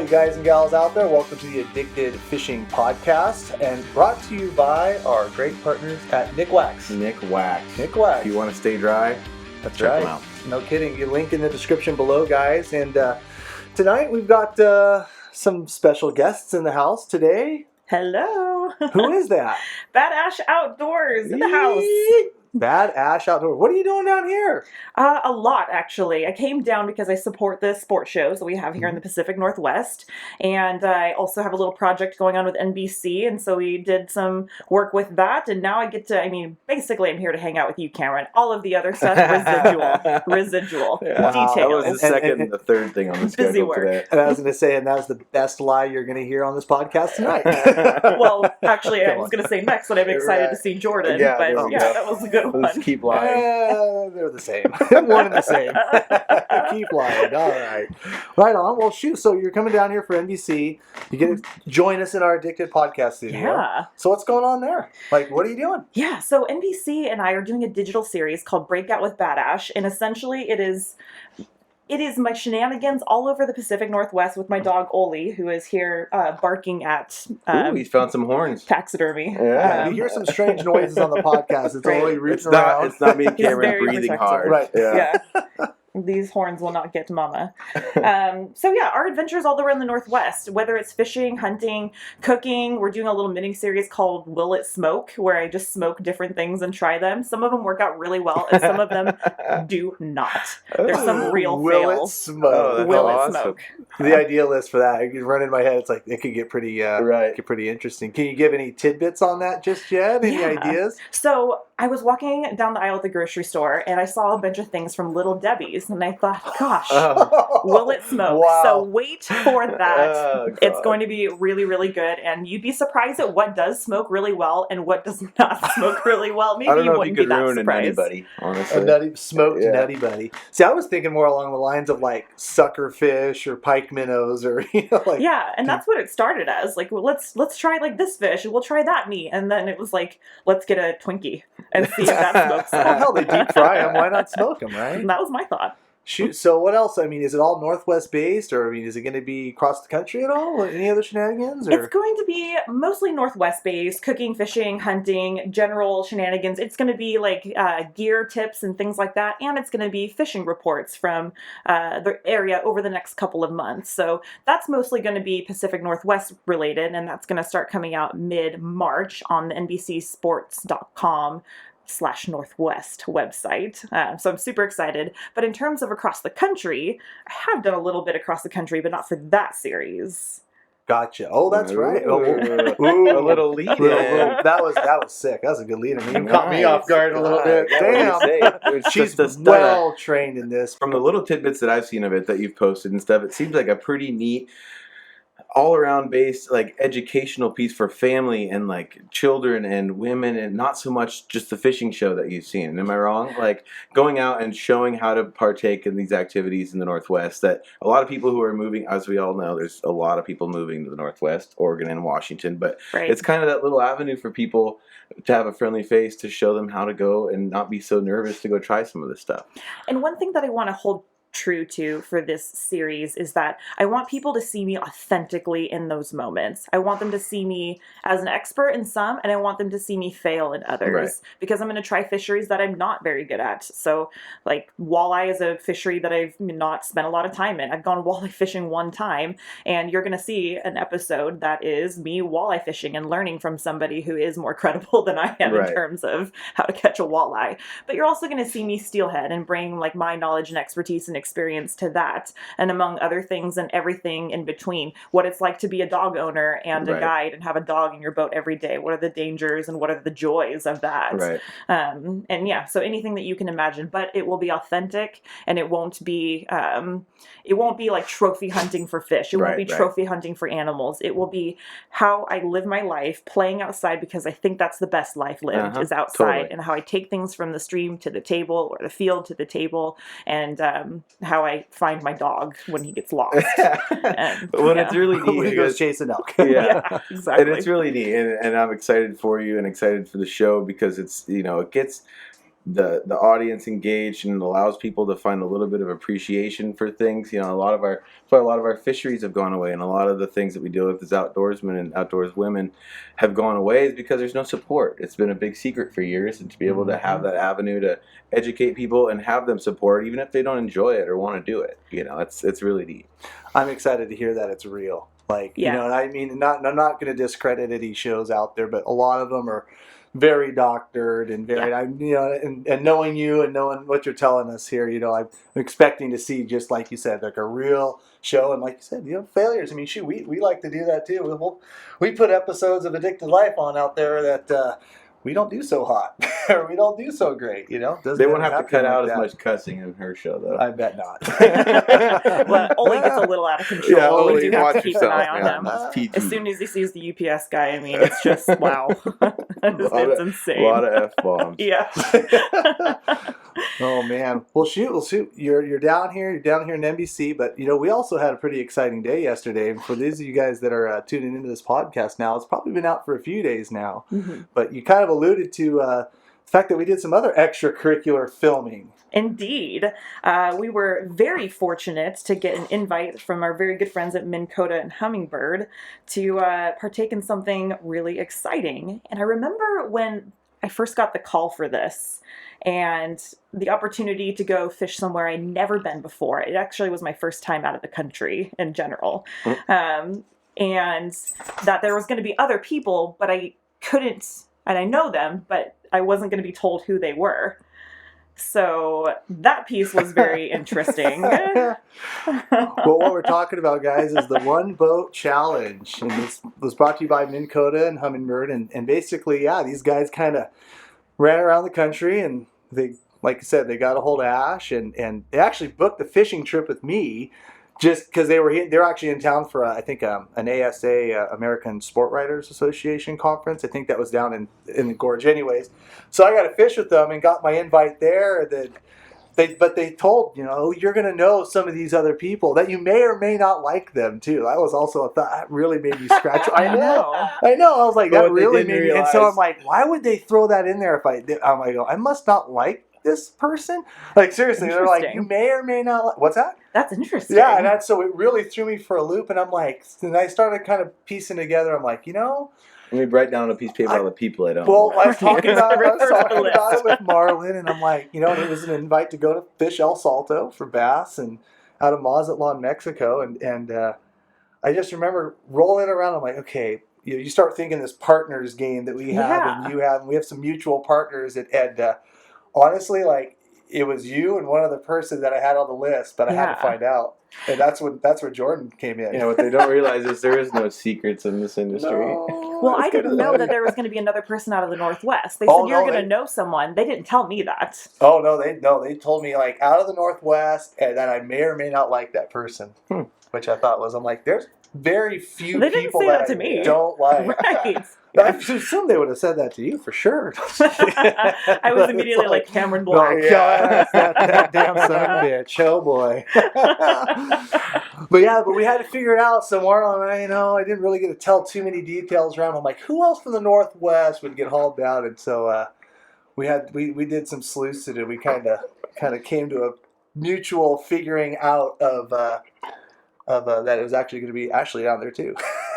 you guys and gals out there. Welcome to the Addicted Fishing Podcast, and brought to you by our great partners at Nick Wax. Nick Wax. Nick Wax. If you want to stay dry, that's check right. them out. No kidding. You link in the description below, guys. And tonight we've got some special guests in the house today. Hello. Who is that? Bad Ash Outdoors in the house. Bad Ash Outdoors. What are you doing down here? A lot, actually. I came down because I support the sports shows that we have here in the Pacific Northwest. And I also have a little project going on with NBC. And so we did some work with that. And now I get to, basically I'm here to hang out with you, Cameron. All of the other stuff, residual Yeah. details. That was the second and the third thing on the Busy schedule work. today. And I was going to say, and that was the best lie you're going to hear on this podcast tonight. Well, actually, I was going to say next that I'm excited to see Jordan. Yeah, but yeah, that was a good one. Let's keep lying. They're the same. One and the same. Keep lying. All right. Right on. Well, shoot. So you're coming down here for NBC. You get to join us in our Addicted podcast studio. Yeah. So what's going on there? Like, what are you doing? Yeah, so NBC and I are doing a digital series called Breakout with Bad Ash, and essentially it is my shenanigans all over the Pacific Northwest with my dog Oli, who is here barking at Ooh, he's found some horns. taxidermy. Yeah. You hear some strange noises on the podcast. It's Right. only rooting It's not, around. it's not me and He's Cameron very breathing protective. hard. Right. Yeah. These horns will not get mama. So yeah, our adventures all around the Northwest, whether it's fishing, hunting, cooking. We're doing a little mini series called Will It Smoke, where I just smoke different things and try them. Some of them work out really well, and some of them do not. There's some real Will fails. it smoke? Oh, that's Will awesome. it smoke? The ideal list for that, it could run in my head. It's like it could get pretty, Right. get pretty interesting. Can you give any tidbits on that just yet? Any Yeah. ideas? So I was walking down the aisle at the grocery store, and I saw a bunch of things from Little Debbie's, and I thought, gosh, will it smoke? Wow. So wait for that. Oh, It's God. going to be really, really good, and you'd be surprised at what does smoke really well and what does not smoke really well. Maybe I don't know if wouldn't you be could that ruin surprised. anybody, A honestly. nutty smoked Yeah. nutty buddy. See, I was thinking more along the lines of like sucker fish or pike minnows or like Yeah, and that's what it started as. Like, well, let's try like this fish, and we'll try that meat, and then it was like, let's get a Twinkie and see if that smokes. Oh hell, they deep fry them. Why not smoke them, right? And that was my thought. Shoot. So what else? Is it all Northwest based, or is it going to be across the country at all? Any other shenanigans? Or? It's going to be mostly Northwest based, cooking, fishing, hunting, general shenanigans. It's going to be like gear tips and things like that. And it's going to be fishing reports from the area over the next couple of months. So that's mostly going to be Pacific Northwest related. And that's going to start coming out mid-March on the NBCsports.com/Northwest website. So I'm super excited. But in terms of across the country, I have done a little bit across the country, but not for that series. Gotcha. Oh, that's right. Ooh. Ooh. A little lead. That was sick. That was a good lead. You caught me off guard a little bit. Yeah, what do you Damn. say? It's She's just a stunner. well trained in this. From the little tidbits that I've seen of it that you've posted and stuff, it seems like a pretty neat, all-around based, like, educational piece for family and, like, children and women, and not so much just the fishing show that you've seen. Am I wrong? Like, going out and showing how to partake in these activities in the Northwest, that a lot of people who are moving, as we all know, there's a lot of people moving to the Northwest, Oregon and Washington, but Right. it's kind of that little avenue for people to have a friendly face, to show them how to go and not be so nervous to go try some of this stuff. And one thing that I want to hold true to for this series is that I want people to see me authentically in those moments. I want them to see me as an expert in some, and I want them to see me fail in others. Right. Because I'm going to try fisheries that I'm not very good at. So, like, walleye is a fishery that I've not spent a lot of time in. I've gone walleye fishing one time, and you're going to see an episode that is me walleye fishing and learning from somebody who is more credible than I am Right. in terms of how to catch a walleye. But you're also going to see me steelhead and bring like my knowledge and expertise and experience to that, and among other things and everything in between, what it's like to be a dog owner and a Right. guide and have a dog in your boat every day. What are the dangers and what are the joys of that? Right. And yeah, so anything that you can imagine, but it will be authentic, and it won't be like trophy hunting for fish. It won't be Right, right. trophy hunting for animals. It will be how I live my life playing outside, because I think that's the best life lived is outside, totally. and how I take things from the stream to the table or the field to the table, and how I find my dog when he gets lost. And, Well, yeah. it's really neat. When he goes because- chasing elk. yeah. Yeah, exactly. And it's really neat, and I'm excited for you and excited for the show, because it's, it gets the audience engaged and allows people to find a little bit of appreciation for things. You know, a lot of our fisheries have gone away, and a lot of the things that we deal with as outdoorsmen and outdoors women have gone away is because there's no support. It's been a big secret for years, and to be able to have that avenue to educate people and have them support, even if they don't enjoy it or want to do it, you know, it's really neat. I'm excited to hear that it's real. Like, you know, I mean, I'm not going to discredit any shows out there, but a lot of them are very doctored and very, you know, and knowing you and knowing what you're telling us here, you know, I'm expecting to see, just like you said, like a real show. And like you said, you know, failures. I mean, shoot, we like to do that too. We put episodes of Addicted Life on out there that we don't do so hot or we don't do so great, you know. They won't have to cut out as much cussing in her show, though. I bet not. Well, Ole gets a little out of control. Yeah, we do have to keep an eye yourself, on man. him. As soon as he sees the UPS guy, I mean, it's just, wow. It's insane. A lot of F-bombs. Yeah. Oh man. Well, shoot. You're down here. You're down here in NBC, but you know we also had a pretty exciting day yesterday. And for those of you guys that are tuning into this podcast now, it's probably been out for a few days now. Mm-hmm. But you kind of alluded to the fact that we did some other extracurricular filming. Indeed. We were very fortunate to get an invite from our very good friends at Minn Kota and Hummingbird to partake in something really exciting. And I remember when I first got the call for this and the opportunity to go fish somewhere I'd never been before. It actually was my first time out of the country in general. And that there was going to be other people, but I couldn't, and I know them, but I wasn't going to be told who they were. So that piece was very interesting. Well, what we're talking about, guys, is the One Boat Challenge. And this was brought to you by Minn Kota and Hummingbird. And basically, yeah, these guys kind of ran around the country and they, like I said, they got a hold of Ash and they actually booked a fishing trip with me just because they're actually in town for, I think, an ASA, American Sport Writers Association conference. I think that was down in the gorge anyways. So I got to fish with them and got my invite there. But they told, you know, you're going to know some of these other people that you may or may not like them too. That was also a thought that really made me scratch. I know. I was like, that really made me. And so I'm like, why would they throw that in there if I'm like, I must not like this person? Like, seriously, they're like, you may or may not like. What's that? That's interesting. Yeah, and so it really threw me for a loop. And I'm like, and I started kind of piecing together. I'm like, you know. Let me write down a piece of paper on the people I don't Well, like. I was talking about it with Marlon, and I'm like, you know, it was an invite to go to fish El Salto for bass and out of Mazatlan, Mexico. And I just remember rolling around. I'm like, okay, you start thinking this partners game that we have and you have, and we have some mutual partners. And honestly, like, it was you and one other person that I had on the list, but I had to find out. And that's where Jordan came in. Yeah, what they don't realize is there is no secrets in this industry. No, well, I didn't know that there was going to be another person out of the Northwest. They said you're going to know someone. They didn't tell me that. Oh, no, they told me, like, out of the Northwest, and that I may or may not like that person, which I thought was, I'm like, there's very few people that I don't like. Right. I assume they would have said that to you for sure. I was immediately like Cameron Black. Oh, yeah, that damn son of a bitch. Oh, boy. But we had to figure it out. So Marlon, I didn't really get to tell too many details around. I'm like, who else from the Northwest would get hauled down? And so we did some sleuths to do. We kind of came to a mutual figuring out of that it was actually going to be Ashley down there too.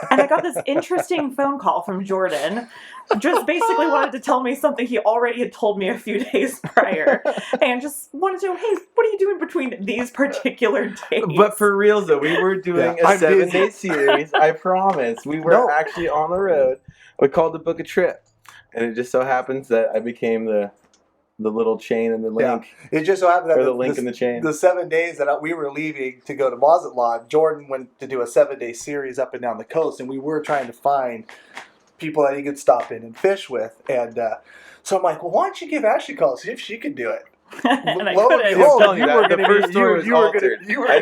And I got this interesting phone call from Jordan. Just basically wanted to tell me something he already had told me a few days prior. And just wanted to know, hey, what are you doing between these particular days? But for real though, we were doing a 7-day series. I promise. We were actually on the road. We called to book a trip. And it just so happens that I became the little chain and the link. Yeah. It just so happened that the link in the chain. The 7 days that we were leaving to go to Mazatlan, Jordan went to do a 7-day series up and down the coast, and we were trying to find people that he could stop in and fish with. And so I'm like, well, why don't you give Ashley a call, see if she could do it? And I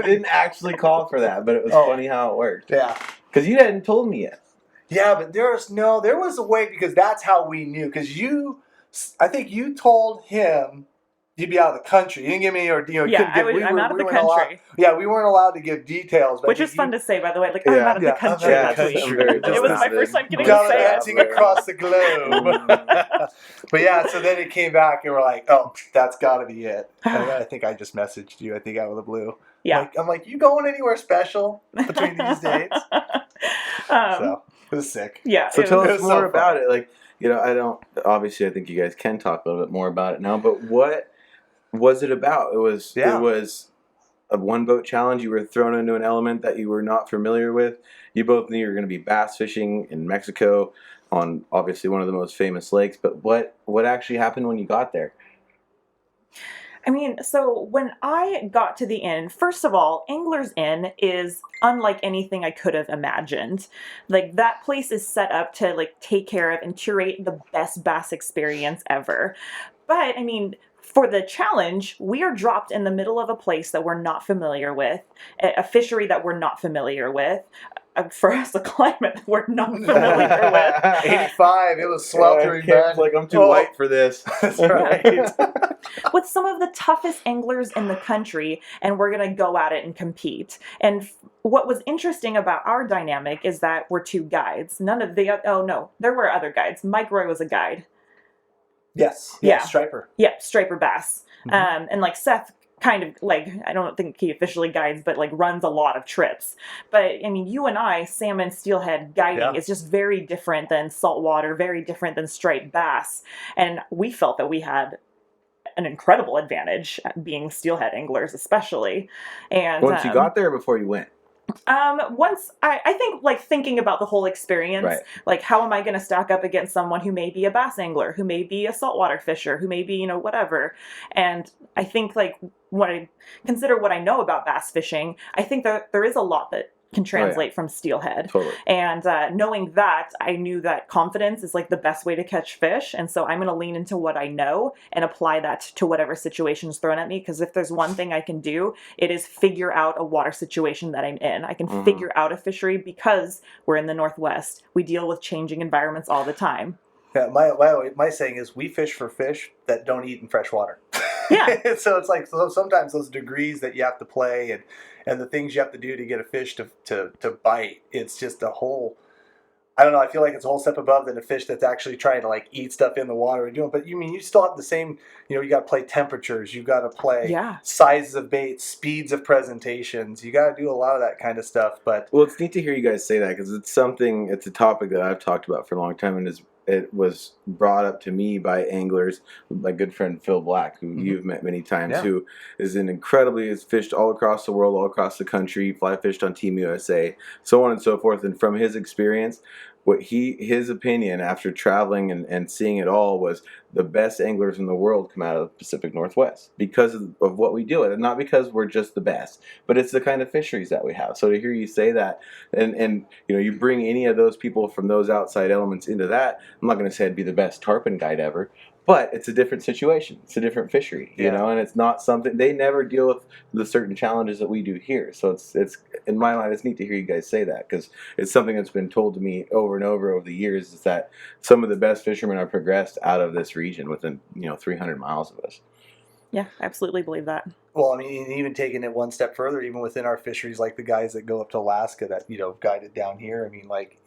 didn't actually call for that, but it was funny how it worked. Yeah. Because you hadn't told me yet. Yeah, but there was a way, because that's how we knew. Because I think you told him he'd be out of the country. You didn't give me, or Yeah, I'm out of the country. We weren't allowed to give details, but which is fun to say, by the way. Like, Yeah. I'm out of the I'm country. out of the country. It was my first time getting to say gallivanting it. across the globe. But yeah, so then it came back, and we're like, oh, that's got to be it. And I think I just messaged you. I think out of the blue. Yeah. I'm like, you going anywhere special between these dates? So it was sick. Yeah. So tell us so more fun. about it. Like, obviously I think you guys can talk a little bit more about it now, but what was it about? It was a one boat challenge. You were thrown into an element that you were not familiar with. You both knew you were going to be bass fishing in Mexico on obviously one of the most famous lakes, but what actually happened when you got there? I mean, so when I got to the inn, first of all, Angler's Inn is unlike anything I could have imagined. Like, that place is set up to like take care of and curate the best bass experience ever. But I mean, for the challenge, we are dropped in the middle of a place that we're not familiar with, a fishery that we're not familiar with, for us, a climate that we're not familiar with. 85, it was sweltering, man. Like, I'm too white for this. That's right. With some of the toughest anglers in the country, and we're going to go at it and compete. And what was interesting about our dynamic is that we're two guides. There were other guides. Mike Roy was a guide. Yes. Yeah. Striper. Yeah, striper bass. Mm-hmm. And like Seth kind of like, I don't think he officially guides, but like runs a lot of trips. But I mean, you and I, salmon, steelhead guiding is just very different than saltwater, very different than striped bass. And we felt that we had an incredible advantage at being steelhead anglers, especially. And Once you got there, or before you went? Once I think, like, thinking about the whole experience, Right. Like, how am I going to stack up against someone who may be a bass angler, who may be a saltwater fisher, who may be, whatever. And I think, like, when I consider what I know about bass fishing, I think that there is a lot that can translate from steelhead. Totally. And knowing that, I knew that confidence is like the best way to catch fish. And so I'm going to lean into what I know and apply that to whatever situation is thrown at me. Because if there's one thing I can do, it is figure out a water situation that I'm in. I can figure out a fishery because we're in the Northwest. We deal with changing environments all the time. Yeah, my saying is we fish for fish that don't eat in fresh water. Yeah. So it's like sometimes those degrees that you have to play and the things you have to do to get a fish to bite, it's just a whole, I don't know, I feel like it's a whole step above than a fish that's actually trying to like eat stuff in the water and doing. But you still have the same, you got to play temperatures, you got to play sizes of baits, speeds of presentations, you got to do a lot of that kind of stuff. But well, it's neat to hear you guys say that because it's a topic that I've talked about for a long time, and it was brought up to me by anglers, my good friend Phil Black, who you've met many times, who is has fished all across the world, all across the country, fly fished on Team USA, so on and so forth. And from his experience, his opinion after traveling and seeing it all was the best anglers in the world come out of the Pacific Northwest because of what we do, and not because we're just the best, but it's the kind of fisheries that we have. So to hear you say that, and you bring any of those people from those outside elements into that, I'm not going to say I'd be the best tarpon guide ever, but it's a different situation. It's a different fishery, and it's not something they never deal with the certain challenges that we do here. So it's in my mind, it's neat to hear you guys say that because it's something that's been told to me over and over the years is that some of the best fishermen are progressed out of this region within 300 miles of us. Yeah, I absolutely believe that. Well, I mean, even taking it one step further, even within our fisheries, like the guys that go up to Alaska that guided down here. I mean, like.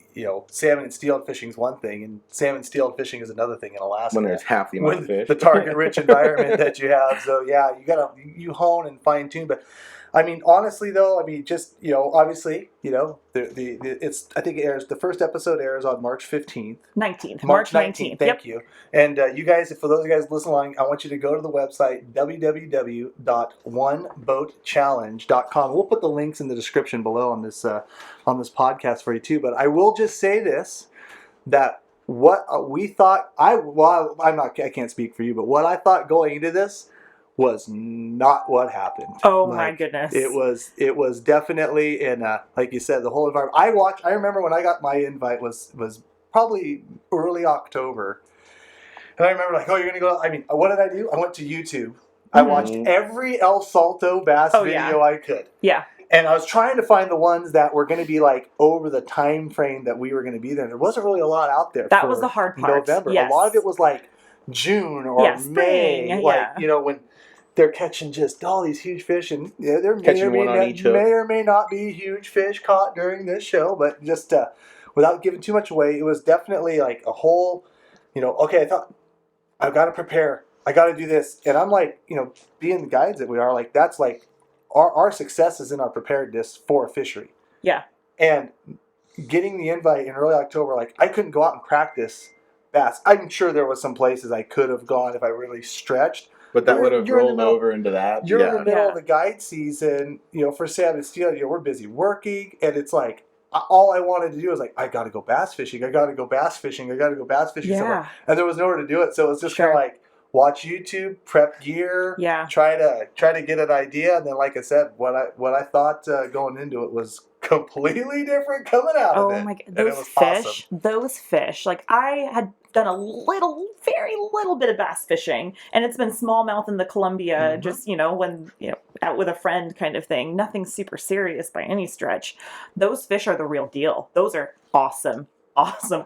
Salmon and steelhead fishing is one thing, and salmon steelhead fishing is another thing in Alaska. When there's half the amount of fish. The target-rich environment that you have. So, yeah, you hone and fine-tune. But, I mean, honestly, though, just, obviously, I think it airs, the first episode airs on March 15th. 19th. March 19th. Thank you. And you guys, for those of you guys listening along, I want you to go to the website, www.oneboatchallenge.com. We'll put the links in the description below on this podcast for you too. But I will just say this, that what we thought, I can't speak for you, but what I thought going into this was not what happened. Oh my goodness. It was definitely like you said, the whole environment. I remember when I got my invite was probably early October. And I remember like, oh, you're going to go. I mean, what did I do? I went to YouTube. I watched every El Salto bass video I could. Yeah. And I was trying to find the ones that were going to be like over the time frame that we were going to be there. There wasn't really a lot out there. That was the hard part. November. Yes. A lot of it was like June or spring. May. Like, they're catching just all these huge fish, and there Catching one on each hook. may or may not be huge fish caught during this show, but just without giving too much away, it was definitely like a whole, okay, I thought, I've got to prepare, I got to do this, and I'm like, being the guides that we are, like that's like our success is in our preparedness for a fishery. Yeah. And getting the invite in early October, like I couldn't go out and practice bass. I'm sure there was some places I could have gone if I really stretched. But that would have rolled over into that. You're in the middle of the guide season, for Salmon Steel, we're busy working, and it's like, all I wanted to do was like, I got to go bass fishing. I got to go bass fishing somewhere. And there was nowhere to do it. So it was just kind of like, watch YouTube, prep gear, try to get an idea. And then, like I said, what I thought going into it was completely different coming out of it. Oh my God, those fish, like I had done a very little bit of bass fishing, and it's been smallmouth in the Columbia, just, when, out with a friend kind of thing. Nothing super serious by any stretch. Those fish are the real deal. Those are awesome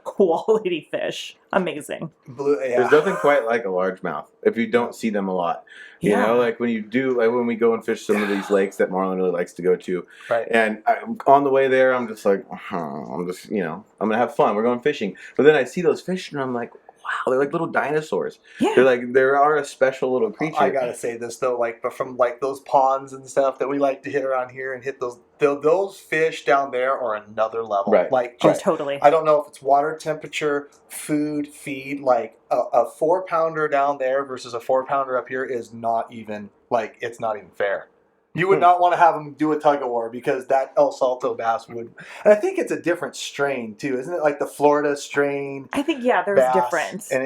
quality fish. Amazing. There's nothing quite like a largemouth if you don't see them a lot. You know, like when you do, like when we go and fish some of these lakes that Marlon really likes to go to. Right. And on the way there, I'm just like, I'm going to have fun. We're going fishing. But then I see those fish and I'm like, wow, they're like little dinosaurs. Yeah. They are a special little creature. I gotta say this though, but from like those ponds and stuff that we like to hit around here and hit those fish down there are another level. Right. Totally. I don't know if it's water temperature, food, feed. Like a 4-pounder down there versus a 4-pounder up here is not even it's not even fair. You would not want to have them do a tug of war because that El Salto bass would. And I think it's a different strain too, isn't it? Like the Florida strain. I think there's difference. And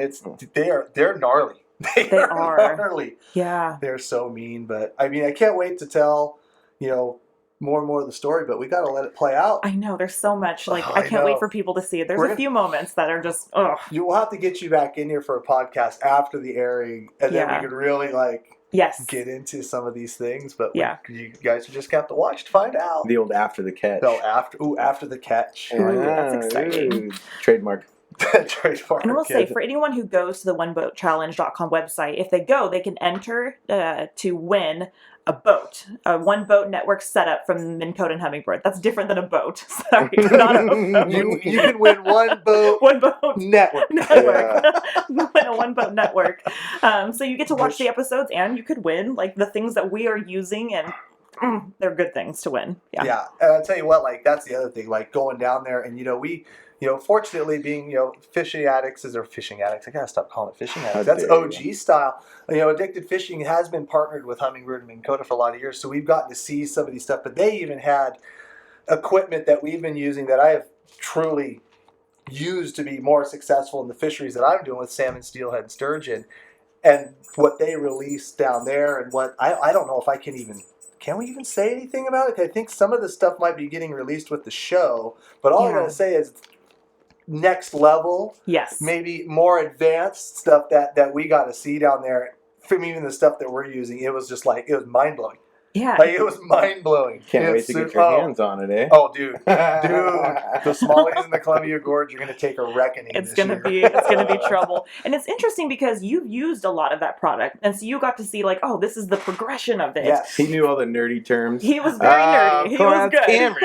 they're gnarly. They are gnarly. Yeah. They're so mean, but I mean, I can't wait to tell, more and more of the story, but we got to let it play out. I know there's so much. I can't wait for people to see it. There's a few moments that are just You will have to get you back in here for a podcast after the airing, and then we could really get into some of these things, but you guys just have to watch to find out. The old after the catch. No, after the catch. That's exciting. Trademark. And I will say, for anyone who goes to the oneboatchallenge.com website, if they go, they can enter to win a one-boat network setup from Minn Kota and Humminbird. That's different than a boat. Sorry, not a boat. You can win one boat network. You win a one-boat network. So you get to watch the episodes, and you could win the things that we are using, and they're good things to win. Yeah. And I'll tell you what, that's the other thing, going down there, and we fortunately being, fishing addicts, I gotta stop calling it fishing addicts. That's OG style. Addicted Fishing has been partnered with Humminbird and Minn Kota for a lot of years, so we've gotten to see some of these stuff, but they even had equipment that we've been using that I have truly used to be more successful in the fisheries that I'm doing with salmon, steelhead, and sturgeon, and what they released down there, and what, I don't know if can we even say anything about it? I think some of the stuff might be getting released with the show, but all I'm going to say is next level, maybe more advanced stuff that we got to see down there from even the stuff that we're using. It was just it was mind-blowing. Yeah. It was mind-blowing. Can't wait to get your hands on it, eh? Oh, dude. The smallies in the Columbia Gorge are going to take a reckoning It's going to be trouble. And it's interesting because you've used a lot of that product. And so you got to see this is the progression of it. Yes. He knew all the nerdy terms. He was very nerdy. He was good. Cameron,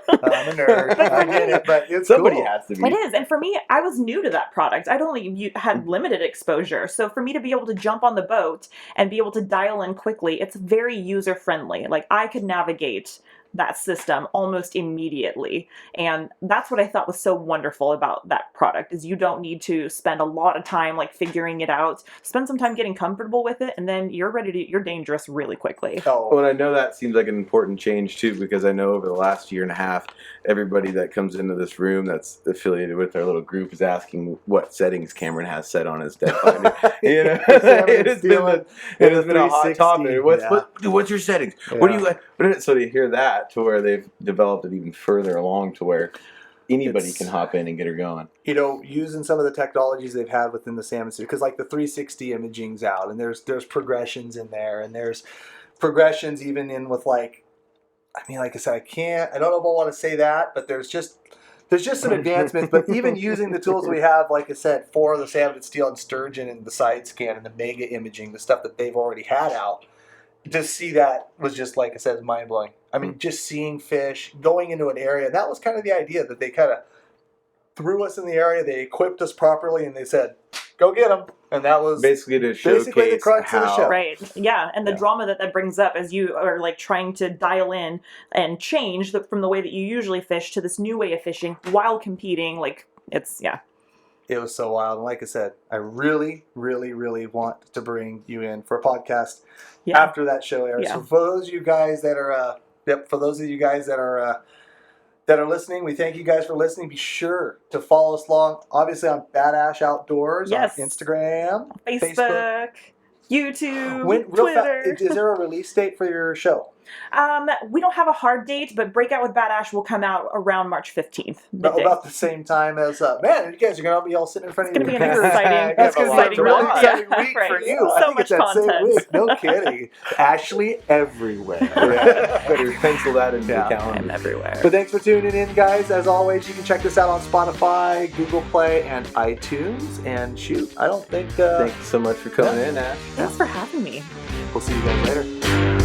I'm a nerd. I get it, but it's somebody cool. has to be. It is. And for me, I was new to that product. I'd only had limited exposure. So for me to be able to jump on the boat and be able to dial in quickly, it's very user-friendly. I could navigate that system almost immediately. And that's what I thought was so wonderful about that product, is you don't need to spend a lot of time figuring it out. Spend some time getting comfortable with it, and then you're dangerous really quickly. Well, and I know that seems like an important change too, because I know over the last year and a half, everybody that comes into this room that's affiliated with our little group is asking what settings Cameron has set on his depth finder. It has been a hot topic. What's your settings? Yeah. What do you like? So to hear that, to where they've developed it even further along to where anybody can hop in and get her going. Using some of the technologies they've had within the salmon series, because the 360 imaging's out, and there's progressions in there, and there's progressions even in with like I said, I don't know if I want to say that, but there's there's just some advancements, but even using the tools we have, like I said, for the salmon and steel and sturgeon and the side scan and the mega imaging, the stuff that they've already had out, to see that was just, like I said, mind blowing. I mean, just seeing fish, going into an area, that was kind of the idea, that they kind of threw us in the area, they equipped us properly, and they said, go get them. And that was basically to showcase the crux of the show. Right. Yeah. And the drama that brings up as you are like trying to dial in and change from the way that you usually fish to this new way of fishing while competing. Like it's, It was so wild. And like I said, I really, really, really want to bring you in for a podcast after that show airs. Yeah. So for those of you guys that are, that are listening, we thank you guys for listening. Be sure to follow us along, obviously, on Badash Outdoors on Instagram, Facebook, YouTube, Twitter. Twitter. Is there a release date for your show? We don't have a hard date, but Breakout with Badash will come out around March 15th. About the same time as, man, you guys are going to be all sitting in front of you. It's going to be an exciting, That's going to be a really exciting week right. for you. So I think much it's that content. same week. No kidding. Ashley everywhere. Better pencil that into the calendar. I'm everywhere. But thanks for tuning in, guys. As always, you can check this out on Spotify, Google Play, and iTunes. And shoot, I don't think... Thank you so much for coming in, Ash. Thanks for having me. We'll see you guys later.